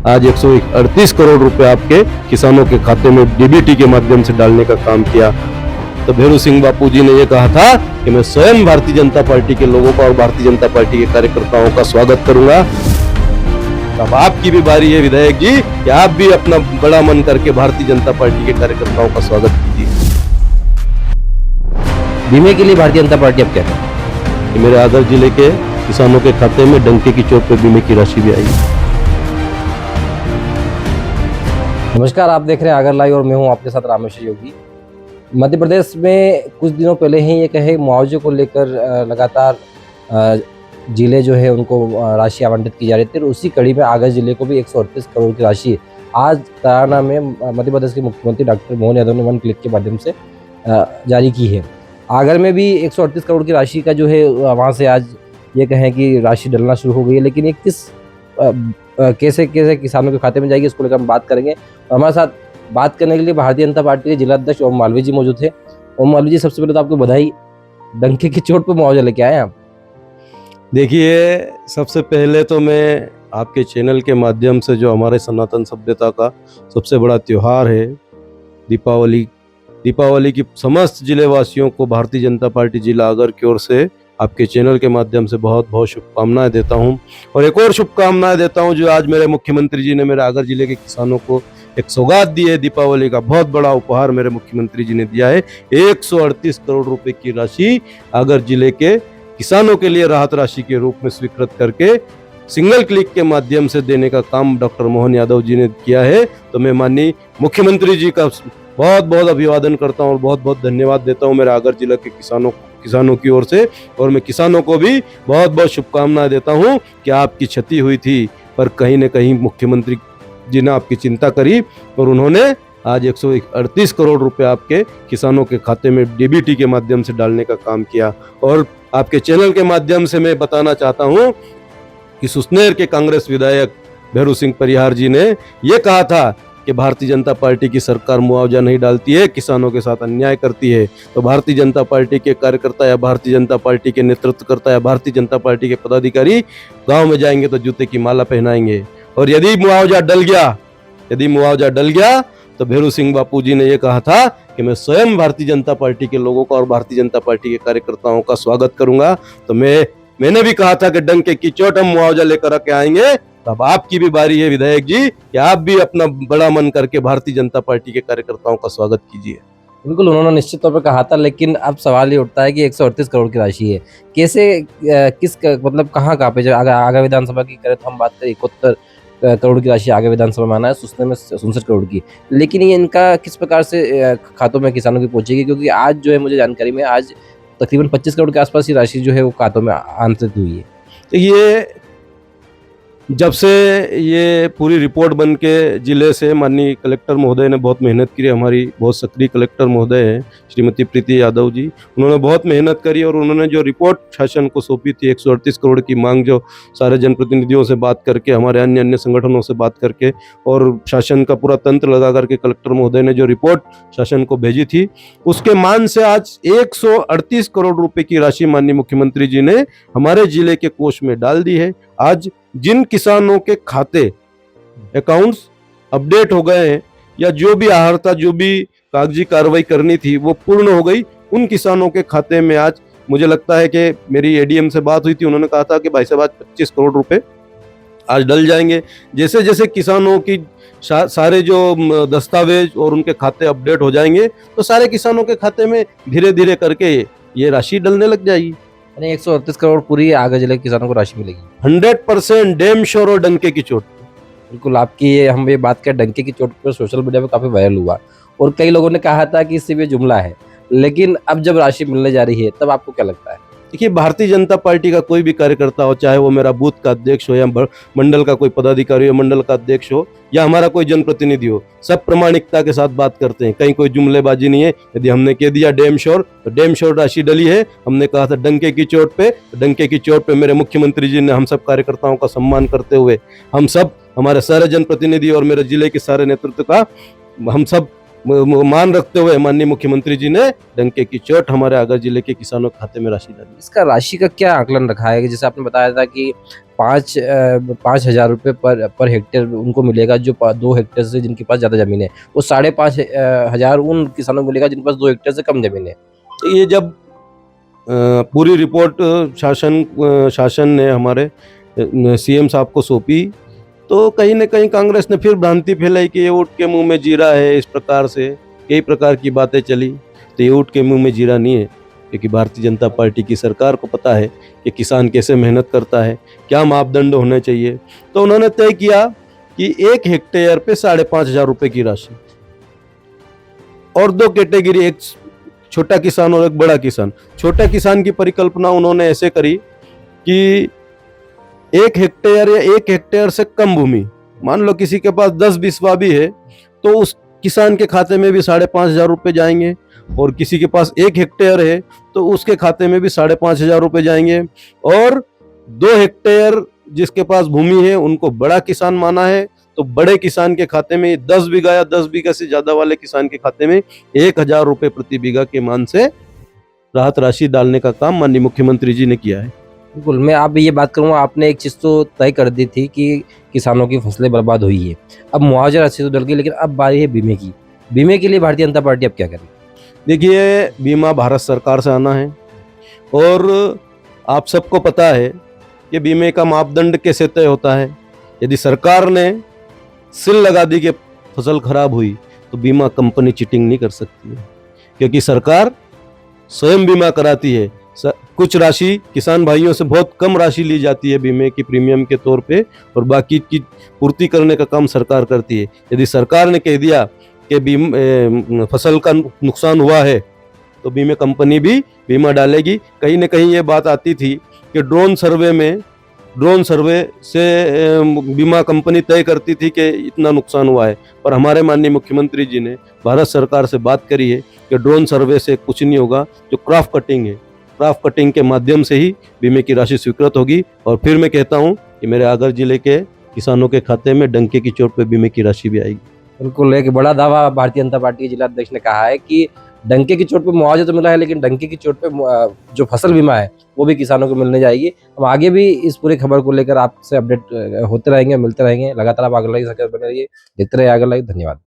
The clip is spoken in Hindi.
आज 138 करोड़ रुपए आपके किसानों के खाते में डीबीटी के माध्यम से डालने का काम किया। तो भैरू सिंह बापू जी ने यह कहा था कि मैं स्वयं भारतीय जनता पार्टी के लोगों का और भारतीय जनता पार्टी के कार्यकर्ताओं का स्वागत करूंगा। अब आपकी भी बारी है विधायक जी कि आप भी अपना बड़ा मन करके भारतीय जनता पार्टी के कार्यकर्ताओं का स्वागत कीजिए। बीमे के लिए भारतीय जनता पार्टी अब क्या है? मेरे आगर जिले के किसानों के खाते में डंके की चोट पर बीमे की राशि भी आई। नमस्कार, आप देख रहे हैं आगर लाइव और मैं हूं आपके साथ रामेश्वर योगी। मध्य प्रदेश में कुछ दिनों पहले ही ये कहे मुआवजे को लेकर लगातार जिले जो है उनको राशि आवंटित की जा रही थी और उसी कड़ी में आगर जिले को भी 138 करोड़ की राशि आज तराना में मध्य प्रदेश के मुख्यमंत्री डॉक्टर मोहन यादव ने वन क्लिक के माध्यम से जारी की है। आगर में भी 138 करोड़ की राशि का जो है वहाँ से आज ये कहें कि राशि डलना शुरू हो गई है, लेकिन ये किस कैसे कैसे किसानों के खाते में जाएगी इसको लेकर हम बात करेंगे। और हमारे साथ बात करने के लिए भारतीय जनता पार्टी के जिला अध्यक्ष ओम मालवीय जी मौजूद थे। ओम मालवीय जी, सबसे पहले तो आपको बधाई, डंके की चोट पर मुआवजा लेके आए आप। देखिए, सबसे पहले तो मैं आपके चैनल के माध्यम से जो हमारे सनातन सभ्यता का सबसे बड़ा त्योहार है दीपावली की समस्त जिले वासियों को भारतीय जनता पार्टी जिला आगर की ओर से आपके चैनल के माध्यम से बहुत बहुत शुभकामनाएं देता हूं। और एक और शुभकामनाएं देता हूं जो आज मेरे मुख्यमंत्री जी ने मेरे आगर जिले के किसानों को एक सौगात दी है। दीपावली का बहुत बड़ा उपहार मेरे मुख्यमंत्री जी ने दिया है। 138 करोड़ रुपए की राशि आगर जिले के किसानों के लिए राहत राशि के रूप में स्वीकृत करके सिंगल क्लिक के माध्यम से देने का काम डॉक्टर मोहन यादव जी ने किया है। तो मैं माननीय मुख्यमंत्री जी का बहुत बहुत अभिवादन करता हूँ और बहुत बहुत धन्यवाद देता हूँ मेरे आगर जिला के किसानों की ओर से। और मैं किसानों को भी बहुत बहुत शुभकामनाएं देता हूँ कि आपकी क्षति हुई थी पर कहीं न कहीं मुख्यमंत्री जी ने आपकी चिंता करी और उन्होंने आज 138 करोड़ रुपए आपके किसानों के खाते में डीबीटी के माध्यम से डालने का काम किया। और आपके चैनल के माध्यम से मैं बताना चाहता हूं कि सुसनेर के कांग्रेस विधायक भैरू सिंह परिहार जी ने यह कहा था कि भारतीय जनता पार्टी की सरकार मुआवजा नहीं डालती है, किसानों के साथ अन्याय करती है। तो भारतीय जनता पार्टी के कार्यकर्ता या भारतीय जनता पार्टी के नेतृत्वकर्ता या भारतीय जनता पार्टी के पदाधिकारी गांव में जाएंगे तो जूते की माला पहनाएंगे। और यदि मुआवजा डल गया तो भैरू सिंह बापू जी ने यह कहा था कि मैं स्वयं भारतीय जनता पार्टी के लोगों का और भारतीय जनता पार्टी के कार्यकर्ताओं का स्वागत करूंगा। तो मैंने भी कहा था कि डंके की चोट हम मुआवजा लेकर के आएंगे। अब आपकी भी बारी है विधायक जी कि आप भी अपना बड़ा मन करके भारतीय जनता पार्टी के कार्यकर्ताओं का स्वागत कीजिए। बिल्कुल, उन्होंने निश्चित तौर पर कहा था, लेकिन अब सवाल ये उठता है कि 138 करोड़ की राशि है, कैसे मतलब कहाँ पे जब आगर विधानसभा की करें तो हम बात करें 71 करोड़ की राशि आगे विधानसभा में आना है, सुसने में 67 करोड़ की, लेकिन ये इनका किस प्रकार से खातों में किसानों की पहुंचेगी? क्योंकि आज जो है मुझे जानकारी में आज तकरीबन 25 करोड़ के आसपास की राशि जो है वो खातों में आंतरित हुई है। तो ये जब से ये पूरी रिपोर्ट बन के जिले से माननीय कलेक्टर महोदय ने बहुत मेहनत की, हमारी बहुत सक्रिय कलेक्टर महोदय हैं श्रीमती प्रीति यादव जी, उन्होंने बहुत मेहनत करी और उन्होंने जो रिपोर्ट शासन को सौंपी थी 138 करोड़ की मांग, जो सारे जनप्रतिनिधियों से बात करके, हमारे अन्य संगठनों से बात करके और शासन का पूरा तंत्र लगा करके कलेक्टर महोदय ने जो रिपोर्ट शासन को भेजी थी, उसके मान से आज 138 करोड़ रुपए की राशि माननीय मुख्यमंत्री जी ने हमारे जिले के कोष में डाल दी है। आज जिन किसानों के खाते अकाउंट्स अपडेट हो गए हैं या जो भी आहर्ता, जो भी कागजी कार्रवाई करनी थी वो पूर्ण हो गई, उन किसानों के खाते में आज मुझे लगता है कि मेरी एडीएम से बात हुई थी, उन्होंने कहा था कि भाई साहब आज 25 करोड़ रुपए आज डल जाएंगे। जैसे जैसे किसानों की सारे जो दस्तावेज और उनके खाते अपडेट हो जाएंगे तो सारे किसानों के खाते में धीरे धीरे करके ये राशि डलने लग जाएगी। 138 करोड़ पूरी आगर जिले के किसानों को राशि मिलेगी 100% डैम श्योर और डंके की चोट। बिल्कुल, आपकी हम ये बात करें डंके की चोट पर सोशल मीडिया पे काफी वायरल हुआ और कई लोगों ने कहा था कि इससे ये जुमला है, लेकिन अब जब राशि मिलने जा रही है तब आपको क्या लगता है? देखिए, भारतीय जनता पार्टी का कोई भी कार्यकर्ता हो, चाहे वो मेरा बूथ का अध्यक्ष हो या मंडल का कोई पदाधिकारी हो, मंडल का अध्यक्ष हो या हमारा कोई जनप्रतिनिधि हो, सब प्रामाणिकता के साथ बात करते हैं, कहीं कोई जुमलेबाजी नहीं है। यदि हमने कह दिया डैम श्योर तो डैम श्योर राशि डली है। हमने कहा था डंके की चोट पे, तो डंके की चोट पे मेरे मुख्यमंत्री जी ने हम सब कार्यकर्ताओं का सम्मान करते हुए, हम सब, हमारे सारे जनप्रतिनिधि और मेरे जिले के सारे नेतृत्व का हम सब मान रखते हुए माननीय मुख्यमंत्री जी ने डंके की चोट हमारे आगर जिले के किसानों के खाते में राशि डाली। इसका राशि का क्या आकलन रखा है? जैसे आपने बताया था कि 5,000 रुपये पर हेक्टेयर उनको मिलेगा जो 2 हेक्टेयर से जिनके पास ज़्यादा ज़मीन है। वो 5,500 उन किसानों को मिलेगा जिनके पास 2 हेक्टेयर से कम ज़मीन है। तो ये जब पूरी रिपोर्ट शासन ने हमारे सीएम साहब को सौंपी, तो कहीं न कहीं कांग्रेस ने फिर भ्रांति फैलाई कि ये ऊँट के मुँह में जीरा है, इस प्रकार से कई प्रकार की बातें चली। तो ये ऊँट के मुँह में जीरा नहीं है, क्योंकि भारतीय जनता पार्टी की सरकार को पता है कि किसान कैसे मेहनत करता है, क्या मापदंड होने चाहिए। तो उन्होंने तय किया कि 1 हेक्टेयर पे 5,500 रुपये की राशि, और 2 कैटेगरी, एक छोटा किसान और एक बड़ा किसान। छोटा किसान की परिकल्पना उन्होंने ऐसे करी कि 1 हेक्टेयर या 1 हेक्टेयर से कम भूमि, मान लो किसी के पास 10-20 वाह भी है, तो उस किसान के खाते में भी 5,500 रुपये जाएंगे, और किसी के पास 1 हेक्टेयर है तो उसके खाते में भी 5,500 रुपये जाएंगे, और 2 हेक्टेयर जिसके पास भूमि है उनको बड़ा किसान माना है, तो बड़े किसान के खाते में 10 बीघा या 10 बीघा से ज्यादा वाले किसान के खाते में 1,000 रुपये प्रति बीघा के मान से राहत राशि डालने का काम माननीय मुख्यमंत्री जी ने किया है। बिल्कुल, मैं आप ये बात करूँगा, आपने एक चीज़ तो तय कर दी थी कि किसानों की फसलें बर्बाद हुई है। अब मुआवजा राशि तो डल गई, लेकिन अब बारी है बीमे की। बीमे के लिए भारतीय जनता पार्टी अब क्या करे? देखिए, बीमा भारत सरकार से आना है, और आप सबको पता है कि बीमे का मापदंड कैसे तय होता है। यदि सरकार ने सील लगा दी कि फसल खराब हुई, तो बीमा कंपनी चीटिंग नहीं कर सकती है, क्योंकि सरकार स्वयं बीमा कराती है। कुछ राशि किसान भाइयों से बहुत कम राशि ली जाती है बीमे की प्रीमियम के तौर पे, और बाकी की पूर्ति करने का काम सरकार करती है। यदि सरकार ने कह दिया कि फसल का नुकसान हुआ है, तो बीमे कंपनी भी बीमा डालेगी। कहीं न कहीं ये बात आती थी कि ड्रोन सर्वे से बीमा कंपनी तय करती थी कि इतना नुकसान हुआ है, पर हमारे माननीय मुख्यमंत्री जी ने भारत सरकार से बात करी है कि ड्रोन सर्वे से कुछ नहीं होगा। जो क्रॉप कटिंग है, क्रॉप कटिंग के माध्यम से ही बीमे की राशि स्वीकृत होगी। और फिर मैं कहता हूं कि मेरे आगर जिले के किसानों के खाते में डंके की चोट पे बीमे की राशि भी आएगी। बिल्कुल, एक बड़ा दावा भारतीय जनता पार्टी के जिला अध्यक्ष ने कहा है कि डंके की चोट पे मुआवजा तो मिला है, लेकिन डंके की चोट पे जो फसल बीमा है वो भी किसानों को मिलने जाएगी। हम आगे भी इस पूरी खबर को लेकर आपसे अपडेट होते रहेंगे, मिलते रहेंगे। लगातार आप आगर लाइव बने रहिए, देखते रहिए आगर लाइव। धन्यवाद।